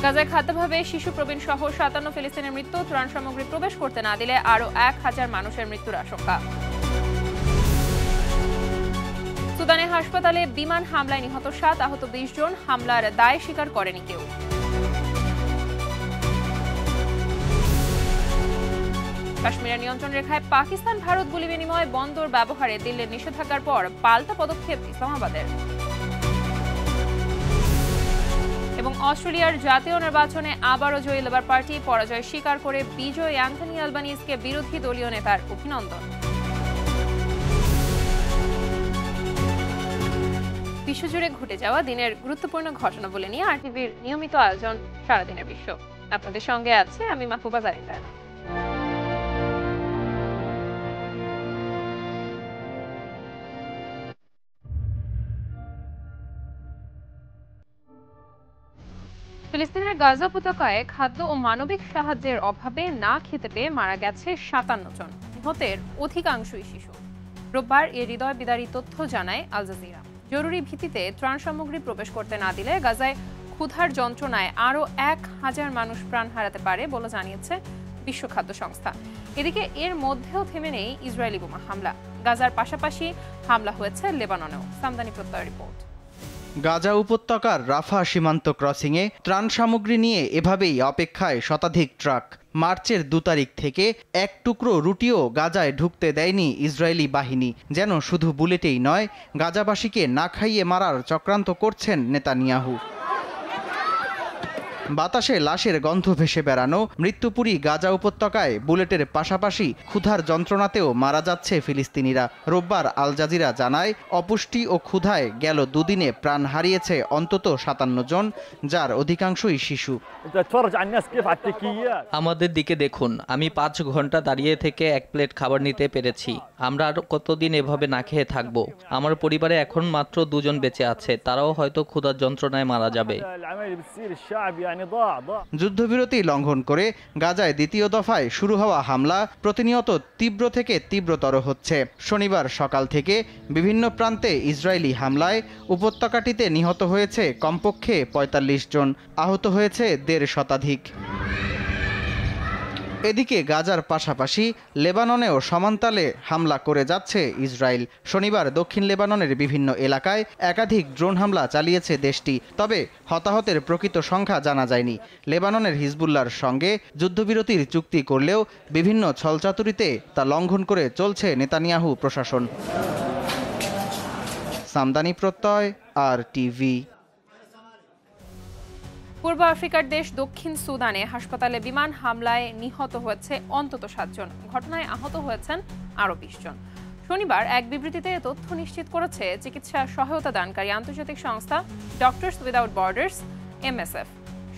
গাজায় খাদ্যাভাবে শিশু প্রবীণ সহ ৫৭ ফিলিস্তিনের মৃত্যু, ত্রাণ সামগ্রী প্রবেশ করতে না দিলে আরও ১,০০০ মানুষের মৃত্যুর আশঙ্কা। সুদানে হাসপাতালে বিমান হামলায় নিহত ৭, আহত ২০ জন, হামলার দায় স্বীকার করেনি কেউ। কাশ্মীরের নিয়ন্ত্রণ রেখায় পাকিস্তান ভারত গুলি বিনিময় বন্দর ব্যবহারে দিল্লির নিষেধাজ্ঞার পর পাল্টা পদক্ষেপ ইসলামাবাদের। এবং অস্ট্রেলিয়ার জাতীয় নির্বাচনে আবারও জয়ী লেবার পার্টি, পরাজয় স্বীকার করে বিজয়ী অ্যান্থনি আলবানিজকে বিরোধী দলীয় নেতার অভিনন্দন। বিশ্বজুড়ে ঘটে যাওয়া দিনের গুরুত্বপূর্ণ ঘটনা বলে নিয়ে আরটিভির নিয়মিত আয়োজন সারাদিনের বিশ্ব। আপনাদের সঙ্গে আছে আমি মাহবুবা জারিদা। ফিলিস্তিনের গাজা উপত্যকায় খাদ্য ও মানবিক সাহায্যের অভাবে না খেতে পেয়ে মারা গেছে ৫৭ জন, নিহতের অধিকাংশই শিশু। রোববার এ হৃদয় বিদারী তথ্য জানায় আল জাজিরা। জরুরি ভিত্তিতে ত্রাণ সামগ্রী প্রবেশ করতে না দিলে গাজায় ক্ষুধার যন্ত্রণায় আরও ১,০০০ মানুষ প্রাণ হারাতে পারে বলে জানিয়েছে বিশ্ব খাদ্য সংস্থা। এদিকে এর মধ্যেও থেমে নেই ইসরায়েলি বোমা হামলা। গাজার পাশাপাশি হামলা হয়েছে লেবাননেও। সামদানি প্রত্যয় রিপোর্ট। গাজা উপত্যকার রাফা সীমান্ত ক্রসিংয়ে ত্রাণ সামগ্রী নিয়ে এভাবেই অপেক্ষায় শতাধিক ট্রাক। মার্চের ২ তারিখ থেকে এক টুকরো রুটিও গাজায় ঢুকতে দেয়নি ইসরায়েলি বাহিনী। যেন শুধু বুলেটেই নয়, গাজাবাসীকে না খাইয়ে মারার চক্রান্ত করছেন নেতানিয়াহু। বাতাসে লাশের গন্ধ ভেসে বেড়ানো মৃত্যুপুরী গাজা উপত্যকায় বুলেটের পাশাপাশি ক্ষুধার যন্ত্রণাতেও মারা যাচ্ছে ফিলিস্তিনিরা। রোববার আল জাজিরা জানায়, অপুষ্টি ও ক্ষুধায় গেল দুদিনে প্রাণ হারিয়েছে অন্তত ৫৭ জন, যার অধিকাংশই শিশু। আমাদের দিকে দেখুন, আমি ৫ ঘন্টা দাঁড়িয়ে থেকে এক প্লেট খাবার নিতে পেরেছি। আমরা আর কতদিন এভাবে না খেয়ে থাকবো? আমার পরিবারে এখন মাত্র ২ জন বেঁচে আছে, তারাও হয়তো ক্ষুধার যন্ত্রণায় মারা যাবে। যুদ্ধবিরতি লঙ্ঘন করে গাজায় দ্বিতীয় দফায় শুরু হওয়া হামলা প্রতিনিয়ত তীব্র থেকে তীব্রতর হচ্ছে। শনিবার সকাল থেকে বিভিন্ন প্রান্তে ইসরায়েলি হামলায় উপত্যকাটিতে নিহত হয়েছে কমপক্ষে ৪৫ জন, আহত হয়েছে ১৫০ শতাধিক। এদিকে গাজার পাশাপাশি লেবাননেও সমান্তালে হামলা করে যাচ্ছে ইসরায়েল। শনিবার দক্ষিণ লেবাননের বিভিন্ন এলাকায় একাধিক ড্রোন হামলা চালিয়েছে দেশটি, তবে হতাহতের প্রকৃত সংখ্যা জানা যায়নি। লেবাননের হিজবুল্লাহর সঙ্গে যুদ্ধবিরতির চুক্তি করলেও বিভিন্ন ছলচাতুরিতে তা লঙ্ঘন করে চলছে নেতানিয়াহু প্রশাসন। সামদানি প্রত্যয়, RTV। পূর্ব আফ্রিকার দেশ দক্ষিণ সুদানে হাসপাতালে বিমান হামলায় নিহত হয়েছে অন্তত ৭ জন, ঘটনায় আহত হয়েছেন আরও ২০ জন। শনিবার এক বিবৃতিতে তথ্য নিশ্চিত করেছে চিকিৎসা সহায়তা দানকারী আন্তর্জাতিক সংস্থা ডক্টরস উইদাউট বর্ডার্স MSF।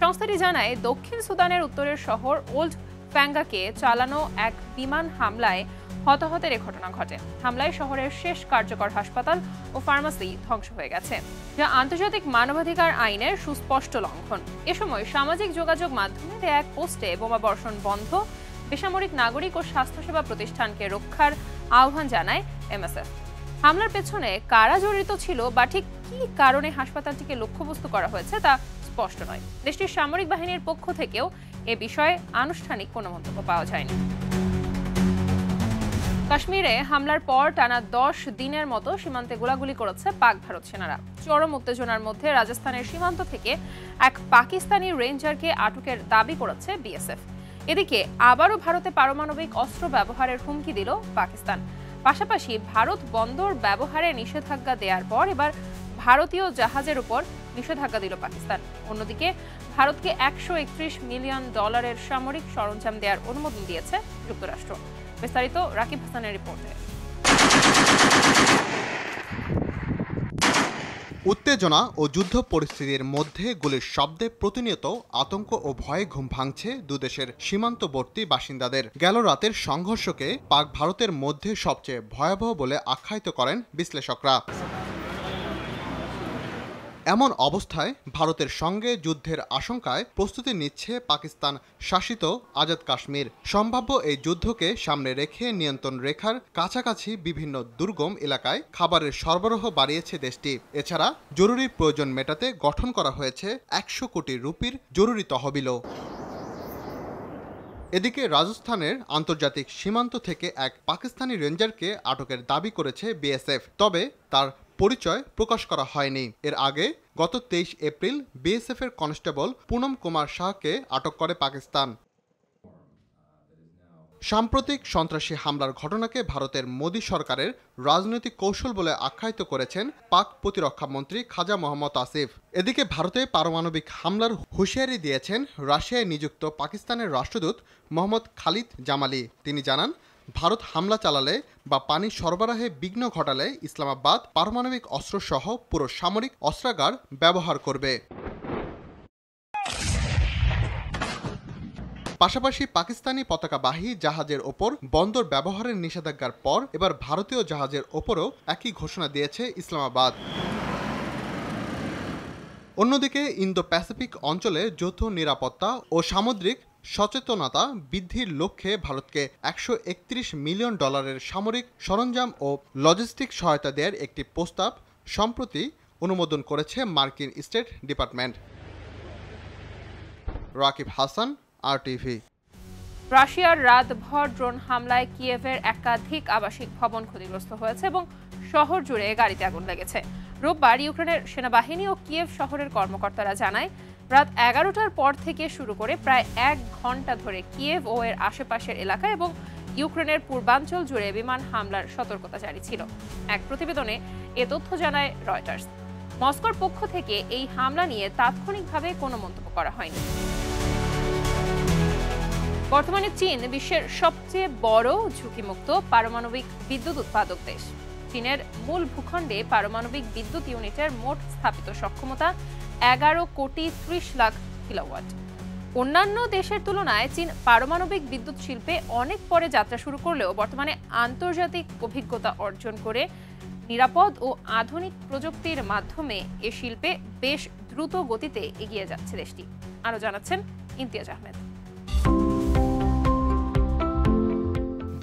সংস্থাটি জানায়, দক্ষিণ সুদানের উত্তরের শহর ওল্ড ফ্যাঙ্গাকে চালানো এক বিমান হামলায় হতাহতের এ ঘটনা ঘটে। হামলায় শহরের শেষ কার্যকর হাসপাতাল ও ফার্মাসি ধ্বংস হয়ে গেছে, যা আন্তর্জাতিক মানবাধিকার আইনের সুস্পষ্ট লঙ্ঘন। এ সময় সামাজিক যোগাযোগ মাধ্যমে দেয়া এক পোস্টে বোমা বর্ষণ বন্ধ, বেসামরিক নাগরিক ও স্বাস্থ্যসেবা প্রতিষ্ঠানকে রক্ষার আহ্বান জানায় MSF। হামলার পেছনে কারা জড়িত ছিল বা ঠিক কী কারণে হাসপাতালটিকে লক্ষ্যবস্তু করা হয়েছে তা স্পষ্ট নয়। দেশটির সামরিক বাহিনীর পক্ষ থেকেও এ বিষয়ে আনুষ্ঠানিক কোনো মন্তব্য পাওয়া যায়নি। কাশ্মীরে হামলার পর টানা ১০ দিনের মতো সীমান্তে গোলাগুলি করেছে পাক ভারত সেনারা। চরম উত্তেজনার মধ্যে রাজস্থানের সীমান্ত থেকে এক পাকিস্তানি রেঞ্জারকে আটকের দাবি করেছে BSF। এদিকে আবারও ভারতে পারমাণবিক অস্ত্র ব্যবহারের হুমকি দিল পাকিস্তান। পাশাপাশি ভারত বন্দর ব্যবহারে নিষেধাজ্ঞা দেওয়ার পর এবার ভারতীয় জাহাজের উপর নিষেধাজ্ঞা দিল পাকিস্তান। অন্যদিকে ভারতকে $১৩১ মিলিয়ন সামরিক সরঞ্জাম দেওয়ার অনুমোদন দিয়েছে যুক্তরাষ্ট্র। বিস্তারিত রাকিব হাসানের রিপোর্টে। উত্তেজনা ও যুদ্ধ পরিস্থিতির মধ্যে গুলির শব্দে প্রতিনিয়ত আতঙ্ক ও ভয়ে ঘুম ভাঙছে দুদেশের সীমান্তবর্তী বাসিন্দাদের। গেল রাতের সংঘর্ষকে পাক ভারতের মধ্যে সবচেয়ে ভয়াবহ বলে আখ্যায়িত করেন বিশ্লেষকরা। এমন অবস্থায় ভারতের সঙ্গে যুদ্ধের আশঙ্কায় প্রস্তুতি নিচ্ছে পাকিস্তান শাসিত আজাদ কাশ্মীর। সম্ভাব্য এই যুদ্ধকে সামনে রেখে নিয়ন্ত্রণ রেখার কাছাকাছি বিভিন্ন দুর্গম এলাকায় খাবারের সরবরাহ বাড়িয়েছে দেশটি। এছাড়া জরুরি প্রয়োজন মেটাতে গঠন করা হয়েছে 100 কোটি রুপির জরুরি তহবিলও। এদিকে রাজস্থানের আন্তর্জাতিক সীমান্ত থেকে এক পাকিস্তানি রেঞ্জারকে আটকের দাবি করেছে বিএসএফ, তবে তার পরিচয় প্রকাশ করা হয়নি। এর আগে গত 23 এপ্রিল বিএসএফের কনস্টেবল পুনম কুমার শাহকে আটক করে পাকিস্তান। সাম্প্রতিক সন্ত্রাসী হামলার ঘটনাকে ভারতের মোদী সরকারের রাজনৈতিক কৌশল বলে আখ্যায়িত করেছেন পাক প্রতিরক্ষা মন্ত্রী খাজা মোহাম্মদ আসিফ। এদিকে ভারতে পারমাণবিক হামলার হুঁশিয়ারি দিয়েছেন রাশিয়ায় নিযুক্ত পাকিস্তানের রাষ্ট্রদূত মোহাম্মদ খালিদ জামালি। তিনি জানান, ভারত হামলা চালালে বা পানি সরবরাহে বিঘ্ন ঘটালে ইসলামাবাদ পারমাণবিক অস্ত্রসহ পুরো সামরিক অস্ত্রাগার ব্যবহার করবে। পাশাপাশি পাকিস্তানি পতাকাবাহী জাহাজের ওপর বন্দর ব্যবহারের নিষেধাজ্ঞার পর এবার ভারতীয় জাহাজের ওপরও একই ঘোষণা দিয়েছে ইসলামাবাদ। অন্যদিকে ইন্দো প্যাসিফিক অঞ্চলে যৌথ নিরাপত্তা ও সামুদ্রিক সচেতনতা বৃদ্ধির লক্ষ্যে ভারতকে $131 মিলিয়ন সামরিক সরঞ্জাম ও লজিস্টিক সহায়তা দেওয়ার একটি প্রস্তাব সম্প্রতি অনুমোদন করেছে মার্কিন state department. Rakib Hasan, RTV। রাশিয়ার রাতভর ড্রোন হামলায় কিয়েভের একাধিক আবাসিক ভবন ক্ষতিগ্রস্ত হয়েছে এবং শহর জুড়ে গাড়িতে আগুন লেগেছে। রোববার ইউক্রেনের সেনাবাহিনী ও কিয়েভ শহরের কর্মকর্তারা জানায়, রাত 11টার পর থেকে শুরু করে প্রায় 1 ঘন্টা ধরে কিয়েভ ও এর আশেপাশের এলাকা এবং ইউক্রেনের পূর্বাঞ্চল জুড়ে বিমান হামলার সতর্কতা জারি ছিল। এক প্রতিবেদনে এ তথ্য জানায় রয়টার্স। মস্কোর পক্ষ থেকে এই হামলা নিয়ে তাৎক্ষণিকভাবে কোনো মন্তব্য করা হয়নি। বর্তমানে চীন বিশ্বের সবচেয়ে বড় ঝুঁকিমুক্ত পারমাণবিক বিদ্যুৎ উৎপাদক দেশ। চীনের মূল ভূখণ্ডে পারমাণবিক বিদ্যুৎ ইউনিটের মোট স্থাপিত সক্ষমতা 11,30,00,000 কিলোওয়াট। অন্যান্য দেশের তুলনায় চীন পারমাণবিক বিদ্যুৎ শিল্পে অনেক পরে যাত্রা শুরু করলেও বর্তমানে আন্তর্জাতিক অভিজ্ঞতা অর্জন করে নিরাপদ ও আধুনিক প্রযুক্তির মাধ্যমে এ শিল্পে বেশ দ্রুত গতিতে এগিয়ে যাচ্ছে দেশটি। আরও জানাচ্ছেন ইমতিয়াজ আহমেদ।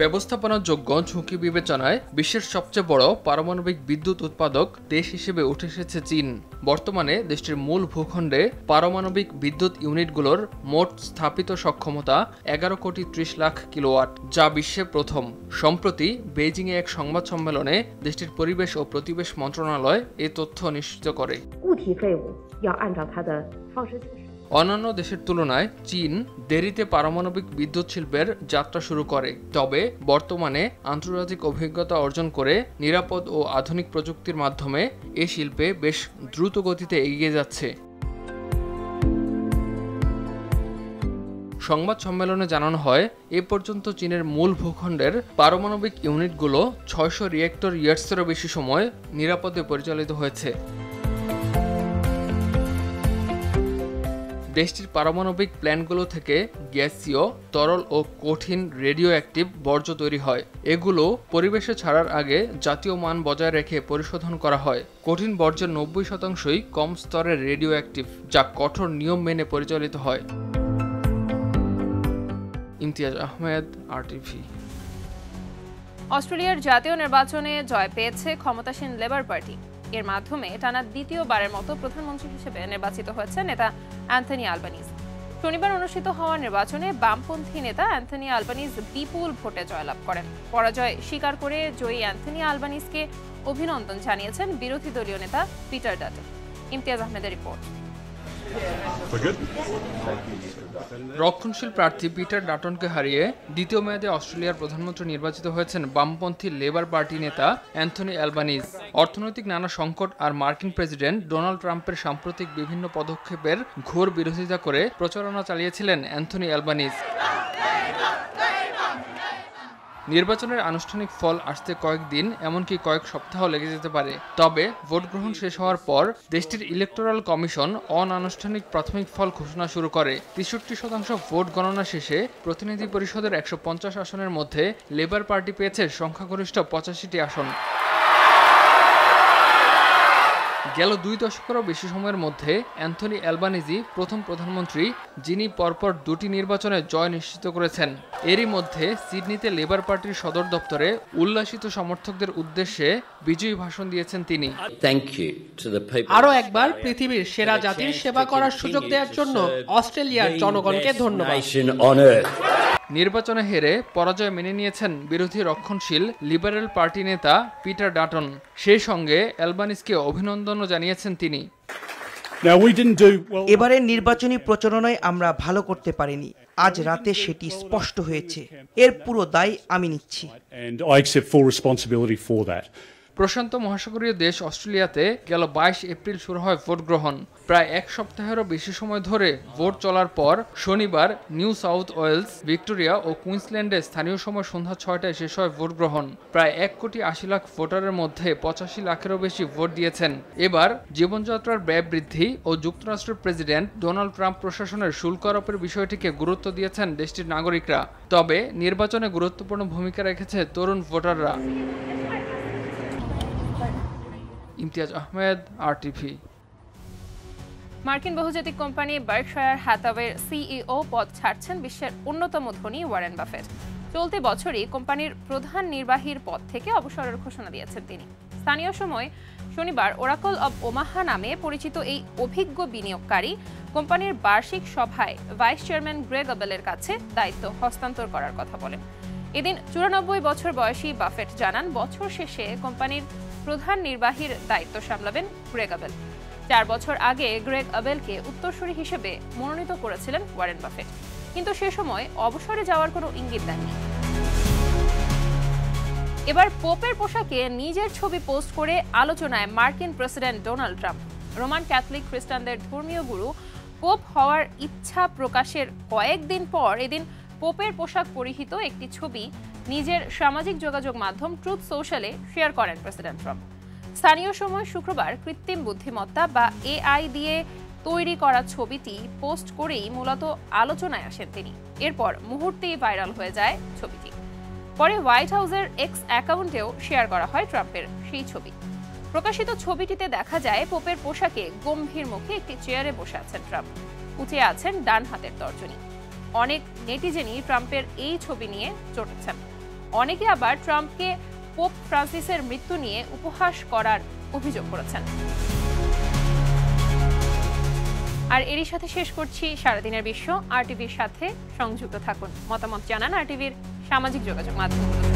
ব্যবস্থাপনাযোগ্য ঝুঁকি বিবেচনায় বিশ্বের সবচেয়ে বড় পারমাণবিক বিদ্যুৎ উৎপাদক দেশ হিসেবে উঠে এসেছে চীন। বর্তমানে দেশটির মূল ভূখণ্ডে পারমাণবিক বিদ্যুৎ ইউনিটগুলোর মোট স্থাপিত সক্ষমতা 11,30,00,000 কিলোওয়াট, যা বিশ্বে প্রথম। সম্প্রতি বেইজিংয়ে এক সংবাদ সম্মেলনে দেশটির পরিবেশ ও প্রতিবেশ মন্ত্রণালয় এই তথ্য নিশ্চিত করে। অন্যান্য দেশের তুলনায় চীন দেরিতে পারমাণবিক বিদ্যুৎ শিল্পের যাত্রা শুরু করে, তবে বর্তমানে আন্তর্জাতিক অভিজ্ঞতা অর্জন করে নিরাপদ ও আধুনিক প্রযুক্তির মাধ্যমে এ শিল্পে বেশ দ্রুত গতিতে এগিয়ে যাচ্ছে। সংবাদ সম্মেলনে জানানো হয়, এ পর্যন্ত চীনের মূল ভূখণ্ডের পারমাণবিক ইউনিটগুলো 600 রিয়েক্টর ইয়ার্সেরও বেশি সময় নিরাপদে পরিচালিত হয়েছে। দেশটির পারমাণবিক প্ল্যান্টগুলো থেকে গ্যাসীয়, তরল ও কঠিন রেডিও অ্যাক্টিভ বর্জ্য তৈরি হয়। এগুলো পরিবেশে ছাড়ার আগে জাতীয় মান বজায় রেখে পরিশোধন করা হয়। কঠিন বর্জ্যের 90%ই কম স্তরের রেডিও অ্যাক্টিভ, যা কঠোর নিয়ম মেনে পরিচালিত হয়। ইমতিয়াজ আহমেদ, RTV। অস্ট্রেলিয়ার জাতীয় নির্বাচনে জয় পেয়েছে ক্ষমতাসীন লেবার পার্টি। এর মাধ্যমে টানা দ্বিতীয়বারের মতো প্রধানমন্ত্রী হিসেবে নির্বাচিত হয়েছে নেতা অ্যান্থনি আলবানিজ। শনিবার অনুষ্ঠিত হওয়া নির্বাচনে বামপন্থী নেতা অ্যান্থনি আলবানিজ বিপুল ভোটে জয়লাভ করেন। পরাজয় স্বীকার করে জয়ী অ্যান্থনি আলবানিজকে অভিনন্দন জানিয়েছেন বিরোধী দলীয় নেতা পিটার ডাটন। ইমতিয়াজ আহমেদের রিপোর্ট। রক্ষণশীল প্রার্থী পিটার ডাটনকে হারিয়ে দ্বিতীয় মেয়াদে অস্ট্রেলিয়ার প্রধানমন্ত্রী নির্বাচিত হয়েছেন বামপন্থী লেবার পার্টি নেতা অ্যান্থনি অ্যালবানিজ। অর্থনৈতিক নানা সংকট আর মার্কিন প্রেসিডেন্ট ডোনাল্ড ট্রাম্পের সাম্প্রতিক বিভিন্ন পদক্ষেপের ঘোর বিরোধিতা করে প্রচারণা চালিয়েছিলেন অ্যান্থনি অ্যালবানিজ। নির্বাচনের আনুষ্ঠানিক ফল আসতে কয়েকদিন, এমনকি কয়েক সপ্তাহ লেগে যেতে পারে। তবে ভোট গ্রহণ শেষ হওয়ার পর দেশটির ইলেকটোরাল কমিশন অনানুষ্ঠানিক প্রাথমিক ফল ঘোষণা শুরু করে। 63% ভোট গণনা শেষে প্রতিনিধি পরিষদের 150 আসনের মধ্যে লেবার পার্টি পেয়েছে সংখ্যাগরিষ্ঠ 85টি আসন। গেল 2 দশকেরও বেশি সময়ের মধ্যে অ্যান্থনি অ্যালবানিজি প্রথম প্রধানমন্ত্রী, যিনি পরপর 2টি নির্বাচনে জয় নিশ্চিত করেছেন। এরই মধ্যে সিডনিতে লেবার পার্টির সদর দপ্তরে উল্লাসিত সমর্থকদের উদ্দেশ্যে বিজয়ী ভাষণ দিয়েছেন তিনি। আরও একবার পৃথিবীর সেরা জাতির সেবা করার সুযোগ দেওয়ার জন্য অস্ট্রেলিয়ার জনগণকে ধন্যবাদ। নির্বাচনে হেরে পরাজয় মেনে নিয়েছেন বিরোধী রক্ষণশীল লিবারেল পার্টি নেতা পিটার ডাটন। সেই সঙ্গে অ্যালবানিজকে অভিনন্দনও জানিয়েছেন তিনি। এবারের নির্বাচনী প্রচারণায় আমরা ভালো করতে পারিনি, আজ রাতে সেটি স্পষ্ট হয়েছে। এর পুরো দায় আমি নিচ্ছি। প্রশান্ত মহাসাগরীয় দেশ অস্ট্রেলিয়াতে গেল 22 এপ্রিল শুরু হয় ভোট গ্রহণ। প্রায় এক সপ্তাহেরও বেশি সময় ধরে ভোট চলার পর শনিবার নিউ সাউথ ওয়েলস, ভিক্টোরিয়া ও কুইন্সল্যান্ডে স্থানীয় সময় সন্ধ্যা 6টায় শেষ হয় ভোট গ্রহণ। প্রায় 1,80,00,000 ভোটারের মধ্যে 85 লাখেরও বেশি ভোট দিয়েছেন। এবার জীবনযাত্রার ব্যয় বৃদ্ধি ও যুক্তরাষ্ট্রের প্রেসিডেন্ট ডোনাল্ড ট্রাম্প প্রশাসনের শুল্ক আরোপের বিষয়টিকে গুরুত্ব দিয়েছেন দেশটির নাগরিকরা। তবে নির্বাচনে গুরুত্বপূর্ণ ভূমিকা রেখেছে তরুণ ভোটাররা। ইমতিয়াজ আহমেদ, RTV। মার্কিন বহুজাতিক কোম্পানি বার্কশায়ার হ্যাথাওয়ের সিইও পদ ছাড়ছেন বিশ্বের অন্যতম ধনী ওয়ারেন বাফেট। চলতি বছরই কোম্পানির প্রধান নির্বাহীর পদ থেকে অবসরের ঘোষণা দিয়েছেন তিনি। স্থানীয় সময় শনিবার ওরাকল অব ওমাহা নামে পরিচিত এই অভিজ্ঞ বিনিয়োগকারী কোম্পানির বার্ষিক সভায় ভাইস চেয়ারম্যান গ্রেগ আবেলের কাছে দায়িত্ব হস্তান্তর করার কথা বলেন। এদিন 94 বছর বয়সী বাফেট জানান, বছর শেষে কোম্পানির প্রধান নির্বাহীর দায়িত্ব সামলাবেন গ্রেগ আবেল। 4 বছর আগে গ্রেগ আবেলকে উত্তরসূরি হিসেবে মনোনীত করেছিলেন ওয়ারেন বাফেট, কিন্তু সে সময় অবসরে যাওয়ার কোনো ইঙ্গিত দেননি। এবার পোপের পোশাকে নিজের ছবি পোস্ট করে আলোচনায় মার্কিন president Donald Trump. Roman Catholic খ্রিস্টানদের ধর্মীয় গুরু পোপ হওয়ার ইচ্ছা প্রকাশের কয়েকদিন পর এদিন পোপের পোশাক পরিহিত একটি ছবি নিজের সামাজিক যোগাযোগ মাধ্যম ট্রুথ সোশ্যালে শেয়ার করেন প্রেসিডেন্ট ট্রাম্প। স্থানীয় সময় শুক্রবার কৃত্রিম বুদ্ধিমত্তা বা AI দিয়ে তৈরি করা ছবিটি পোস্ট করেই মূলত আলোচনায় আসেন তিনি। এরপর মুহূর্তেই ভাইরাল হয়ে যায় ছবিটি। পরে হোয়াইট হাউসের এক্স অ্যাকাউন্টেও শেয়ার করা হয় ট্রাম্পের সেই ছবি। প্রকাশিত ছবিটিতে দেখা যায় পোপের পোশাকে গম্ভীর মুখে একটি চেয়ারে বসে আছেন ট্রাম্প, উঁচিয়ে আছেন ডান হাতের তর্জনী। অনেক নেটিজেনই ট্রাম্পের এই ছবি নিয়ে চটেছেন। অনেকে আবার ট্রাম্পকে পোপ ফ্রান্সিসের মৃত্যু নিয়ে উপহাস করার অভিযোগ করেছেন। আর এরই সাথে শেষ করছি সারাদিনের বিশ্ব। RTVর সাথে সংযুক্ত থাকুন, মতামত জানান RTVর সামাজিক যোগাযোগ মাধ্যমগুলো।